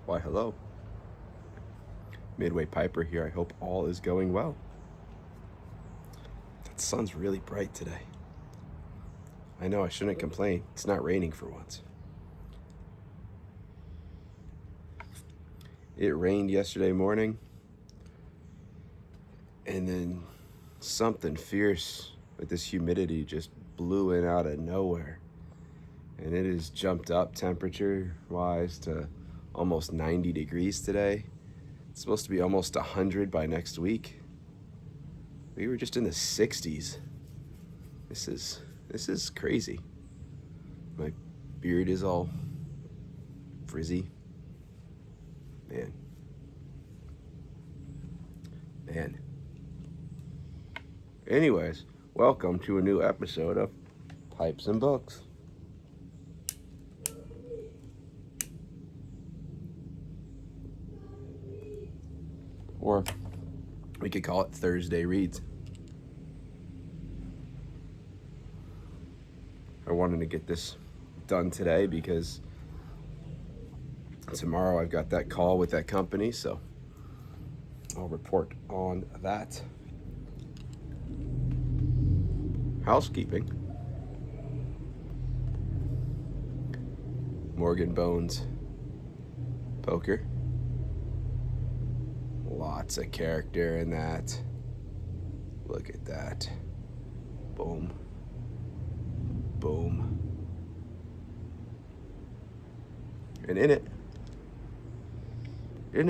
Why, hello. Midway Piper here. I hope all is going well. That sun's really bright today. I know I shouldn't complain. It's not raining for once. It rained yesterday morning, and then something fierce with this humidity just blew in out of nowhere. And it has jumped up temperature-wise to almost 90 degrees today. It's supposed to be almost 100 by next week. We were just in the 60s. This is crazy. My beard is all frizzy. Man. Anyways, welcome to a new episode of Pipes and Books. Or we could call it Thursday Reads. I wanted to get this done today because tomorrow I've got that call with that company, so I'll report on that. Housekeeping. Morgan Bones poker. Lots of character in that. Look at that. Boom. Boom. And in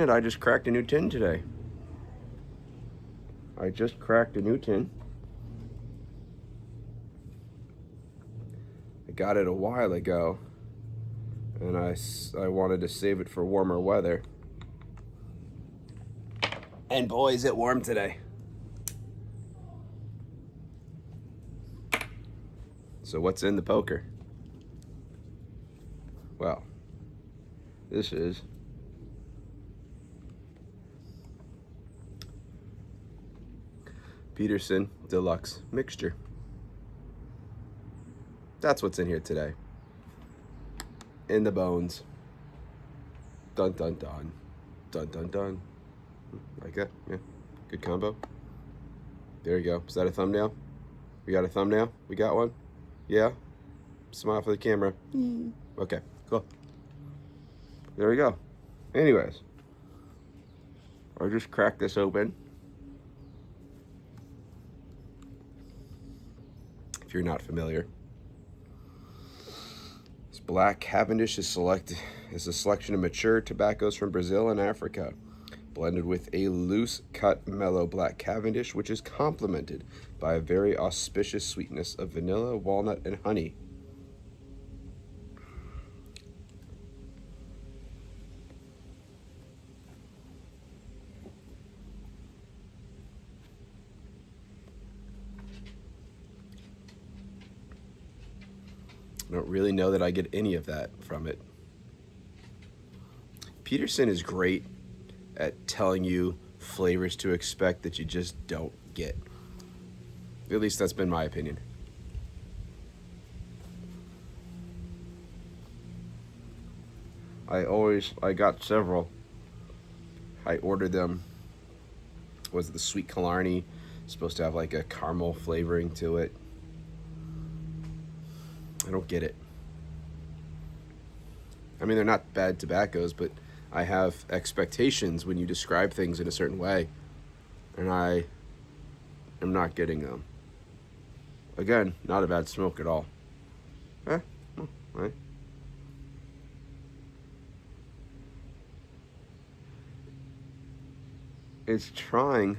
it, I just cracked a new tin today. I just cracked a new tin. I got it a while ago, and I wanted to save it for warmer weather. And boy, is it warm today. So what's in the poker? Well, this is Peterson Deluxe Mixture. That's what's in here today. In the bones. Dun dun dun. Dun dun dun. Like that? Yeah. Good combo. There you go. Is that a thumbnail? We got a thumbnail? We got one? Yeah? Smile for the camera. Okay, cool. There we go. Anyways, I'll just crack this open. If you're not familiar, this Black Cavendish is a selection of mature tobaccos from Brazil and Africa, blended with a loose cut mellow Black Cavendish, which is complemented by a very auspicious sweetness of vanilla, walnut, and honey. I don't really know that I get any of that from it. Peterson is great at telling you flavors to expect that you just don't get. At least that's been my opinion. I got several. I ordered them. Was it the Sweet Killarney? Supposed to have like a caramel flavoring to it. I don't get it. I mean, they're not bad tobaccos, but I have expectations when you describe things in a certain way, and I am not getting them. Again, not a bad smoke at all. Right. It's trying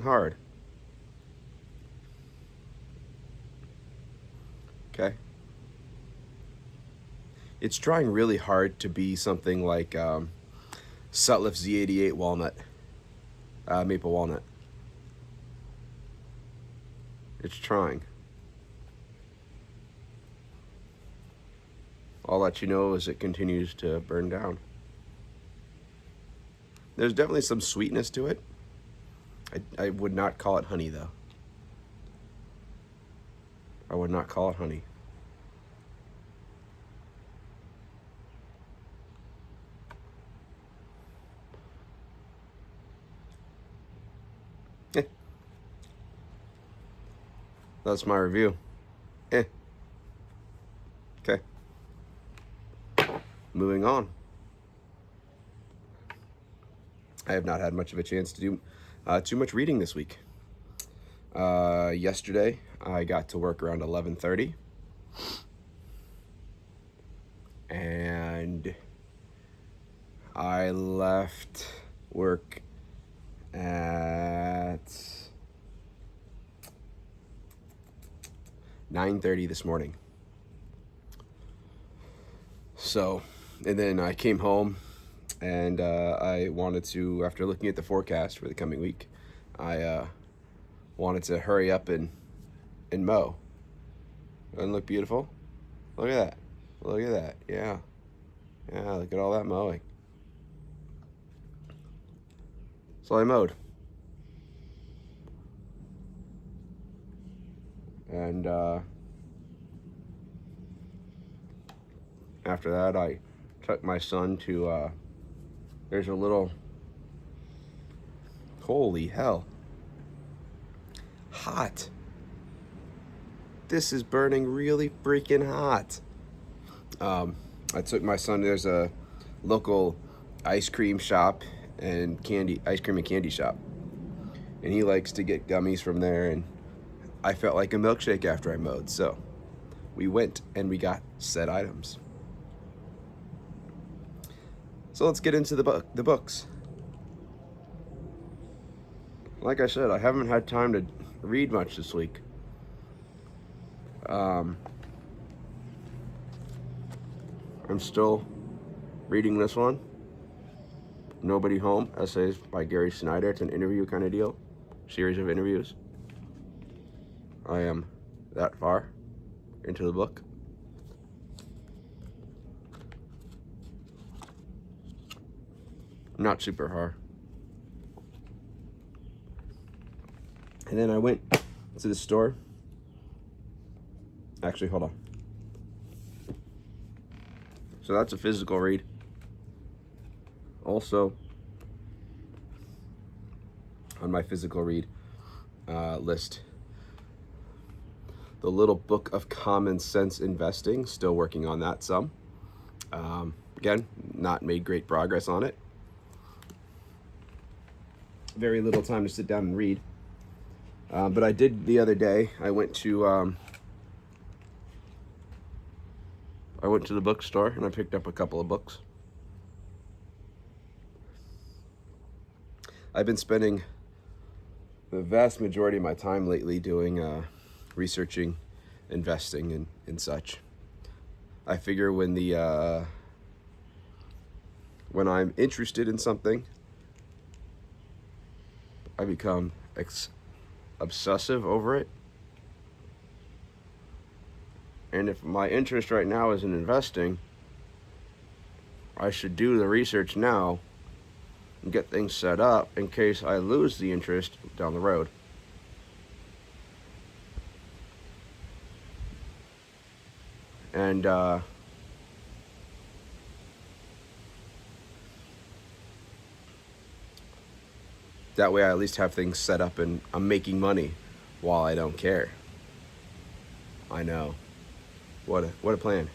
hard. Okay. It's trying really hard to be something like Sutliff Z88 walnut, maple walnut. It's trying. I'll let you know as it continues to burn down. There's definitely some sweetness to it. I would not call it honey, though. I would not call it honey. That's my review. Eh. Okay. Moving on. I have not had much of a chance to do too much reading this week. Yesterday, I got to work around 11:30. And I left work at 9:30 this morning. So, and then I came home and I wanted to, after looking at the forecast for the coming week, I wanted to hurry up and mow. Doesn't it look beautiful? Look at that. Look at that. Yeah. Yeah, look at all that mowing. So I mowed. And after that, I took my son to, there's a little, holy hell, hot. This is burning really freaking hot. I took my son, there's a local ice cream shop and ice cream and candy shop. And he likes to get gummies from there, and I felt like a milkshake after I mowed. So we went and we got said items. So let's get into the books. Like I said, I haven't had time to read much this week. I'm still reading this one, Nobody Home, Essays by Gary Snyder. It's an interview kind of deal, series of interviews. I am that far into the book. Not super hard. And then I went to the store. Actually, hold on. So that's a physical read. Also, on my physical read list, The Little Book of Common Sense Investing. Still working on that some. Again, not made great progress on it. Very little time to sit down and read. But I did the other day. I went to the bookstore and I picked up a couple of books. I've been spending the vast majority of my time lately doing researching, investing, and such. I figure when I'm interested in something, I become obsessive over it. And if my interest right now is in investing, I should do the research now and get things set up in case I lose the interest down the road. And that way I at least have things set up and I'm making money while I don't care. I know. What a plan.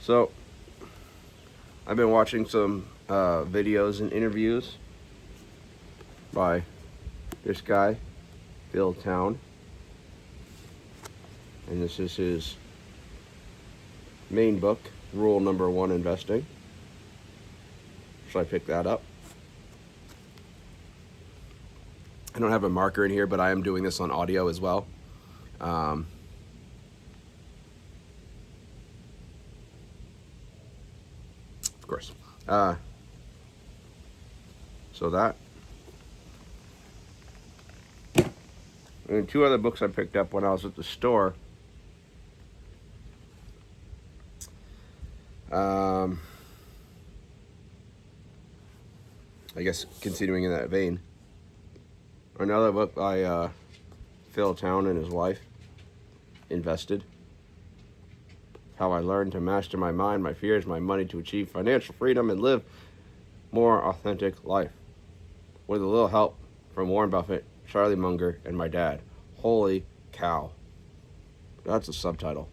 So I've been watching some videos and interviews by this guy, Phil Town. And this is his main book, Rule Number 1 Investing. So I picked that up. I don't have a marker in here, but I am doing this on audio as well. Of course. So that. And 2 other books I picked up when I was at the store. I guess continuing in that vein. Another book by Phil Town and his wife, Invested. How I Learned to Master My Mind, My Fears, My Money to Achieve Financial Freedom and Live More Authentic Life. With a little help from Warren Buffett, Charlie Munger, and my dad. Holy cow. That's a subtitle.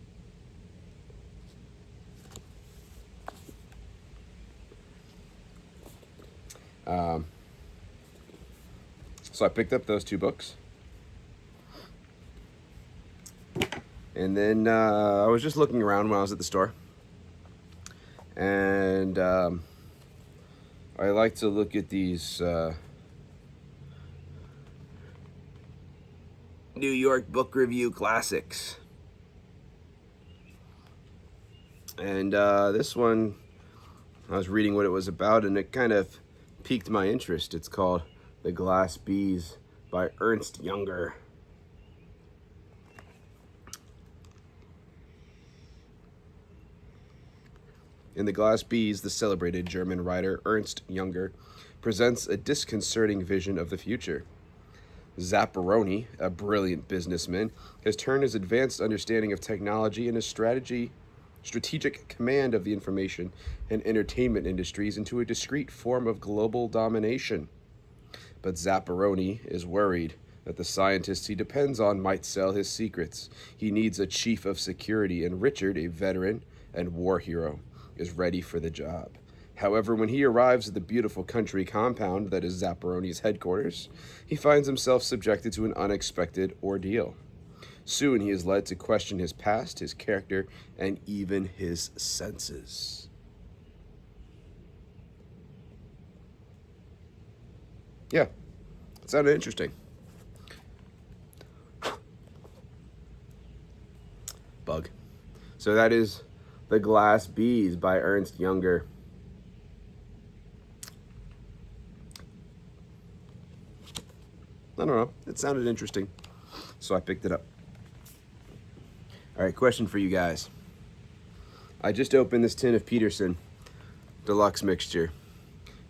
So I picked up those two books. And then I was just looking around when I was at the store. And I like to look at these New York Book Review classics. And this one, I was reading what it was about, and it kind of piqued my interest. It's called The Glass Bees by Ernst Junger. In The Glass Bees, the celebrated German writer Ernst Junger presents a disconcerting vision of the future. Zapparoni, a brilliant businessman, has turned his advanced understanding of technology and his strategic command of the information and entertainment industries into a discrete form of global domination. But Zapparoni is worried that the scientists he depends on might sell his secrets. He needs a chief of security, and Richard, a veteran and war hero, is ready for the job. However, when he arrives at the beautiful country compound that is Zapparoni's headquarters, he finds himself subjected to an unexpected ordeal. Soon he is led to question his past, his character, and even his senses. Yeah, it sounded interesting. Bug. So that is The Glass Bees by Ernst Junger. I don't know. It sounded interesting, so I picked it up. All right, question for you guys. I just opened this tin of Peterson Deluxe Mixture,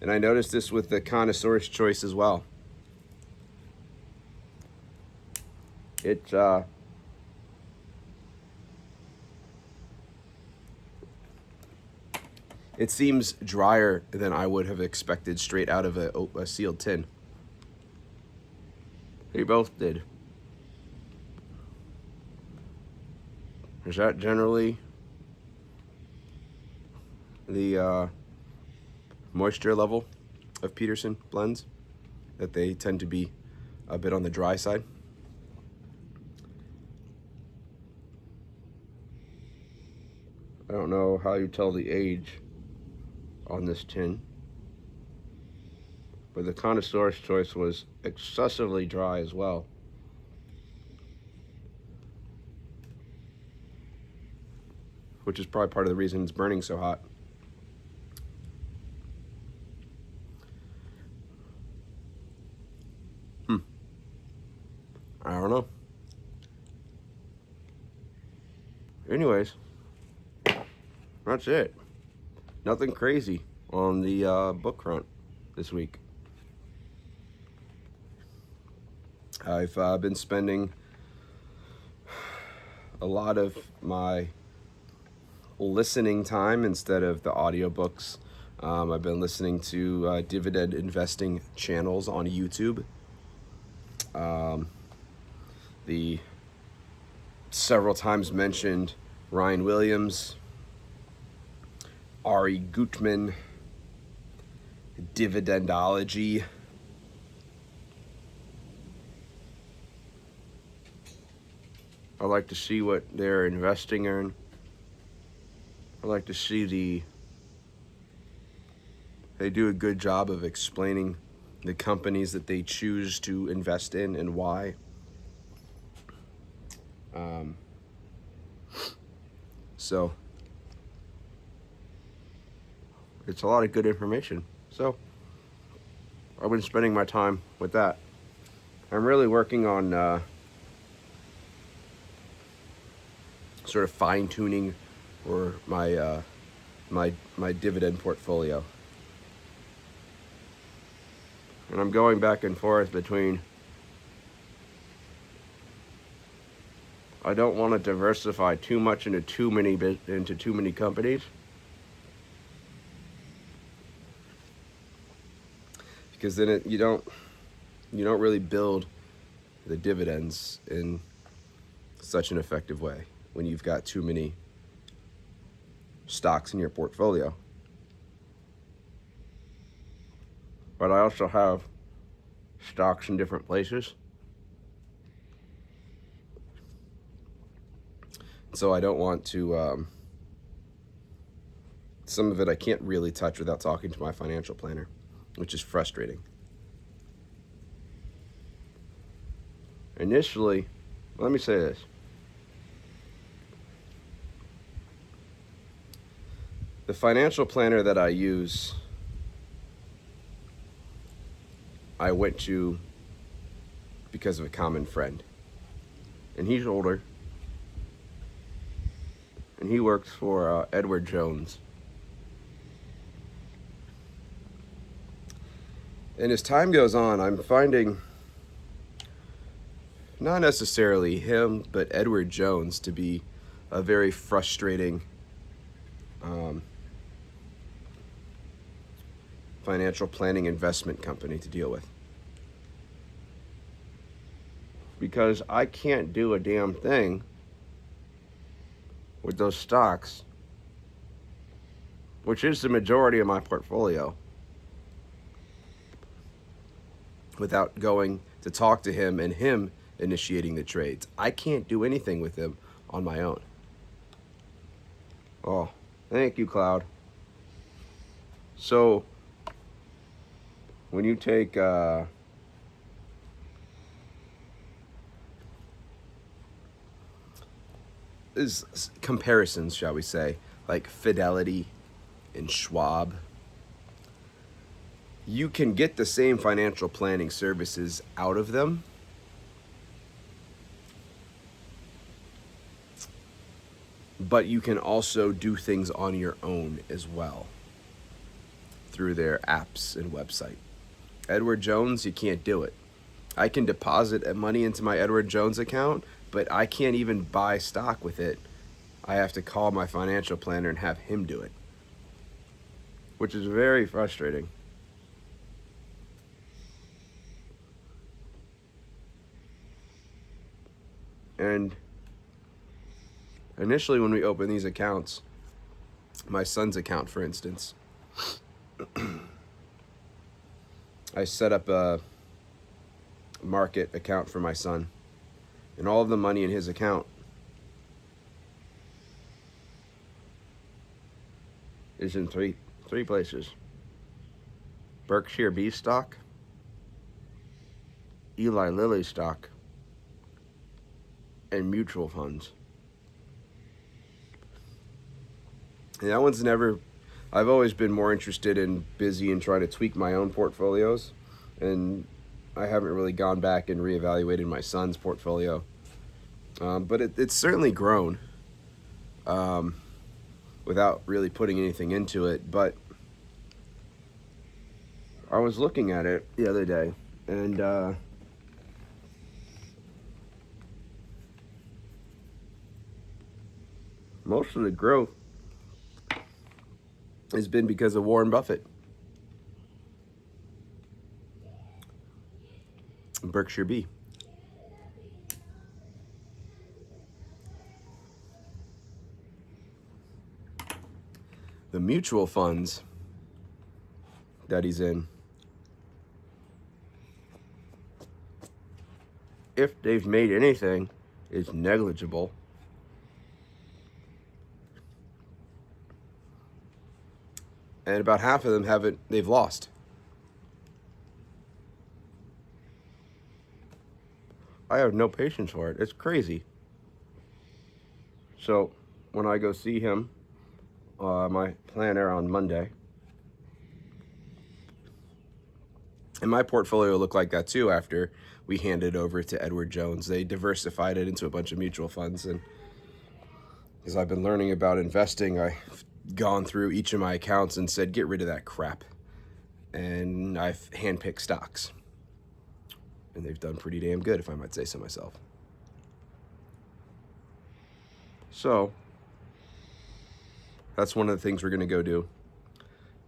and I noticed this with the Connoisseur's Choice as well. It seems drier than I would have expected straight out of a sealed tin. They both did. Is that generally the moisture level of Peterson blends? That they tend to be a bit on the dry side? I don't know how you tell the age on this tin, but the Connoisseur's Choice was excessively dry as well. Which is probably part of the reason it's burning so hot. I don't know. Anyways, that's it. Nothing crazy on the book front this week. I've been spending a lot of my listening time instead of the audiobooks. I've been listening to dividend investing channels on YouTube. The several times mentioned Ryan Williams, Ari Gutman, Dividendology. I like to see what they're investing in. I like to see they do a good job of explaining the companies that they choose to invest in and why. So it's a lot of good information. So I've been spending my time with that. I'm really working on sort of fine-tuning or my dividend portfolio. And I'm going back and forth between I don't want to diversify too much into too many companies, because then you don't really build the dividends in such an effective way when you've got too many stocks in your portfolio. But I also have stocks in different places. So I don't want to, some of it I can't really touch without talking to my financial planner, which is frustrating. Initially, let me say this. The financial planner that I use, I went to because of a common friend. And he's older. And he works for Edward Jones. And as time goes on, I'm finding not necessarily him, but Edward Jones to be a very frustrating financial planning investment company to deal with. Because I can't do a damn thing with those stocks, which is the majority of my portfolio, without going to talk to him and him initiating the trades. I can't do anything with him on my own. Oh, thank you, Cloud. So, when you take comparisons, shall we say, like Fidelity and Schwab, you can get the same financial planning services out of them, but you can also do things on your own as well through their apps and website. Edward Jones, you can't do it. I can deposit money into my Edward Jones account, but I can't even buy stock with it. I have to call my financial planner and have him do it, which is very frustrating. And initially when we opened these accounts, my son's account, for instance, I set up a market account for my son, and all of the money in his account is in three places: Berkshire B stock, Eli Lilly stock, and mutual funds. And that one's never, I've always been more interested in busy and trying to tweak my own portfolios, and I haven't really gone back and reevaluated my son's portfolio. But it's certainly grown without really putting anything into it. But I was looking at it the other day, and most of the growth has been because of Warren Buffett. Berkshire B. The mutual funds that he's in, if they've made anything, is negligible. And about half of them they've lost. I have no patience for it. It's crazy. So when I go see him, my planner on Monday, and my portfolio looked like that too after we handed it over to Edward Jones. They diversified it into a bunch of mutual funds, and as I've been learning about investing, I've gone through each of my accounts and said, get rid of that crap. And I've handpicked stocks. And they've done pretty damn good, if I might say so myself. So, that's one of the things we're going to go do.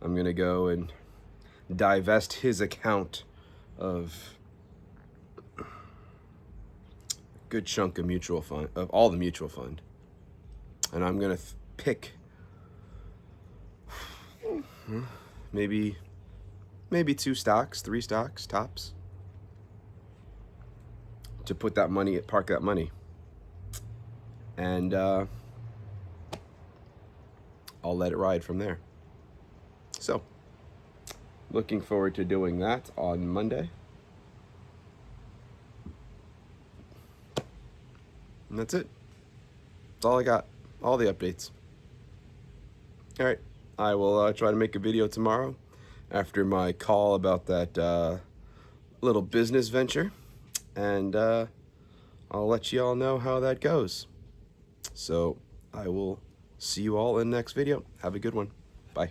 I'm going to go and divest his account of good chunk of mutual fund, of all the mutual fund. And I'm gonna pick maybe 2 stocks, 3 stocks tops, to put that money, park that money. And I'll let it ride from there. So, looking forward to doing that on Monday. And that's it. That's all I got. All the updates. All right. I will try to make a video tomorrow after my call about that little business venture. And I'll let you all know how that goes. So I will see you all in the next video. Have a good one. Bye.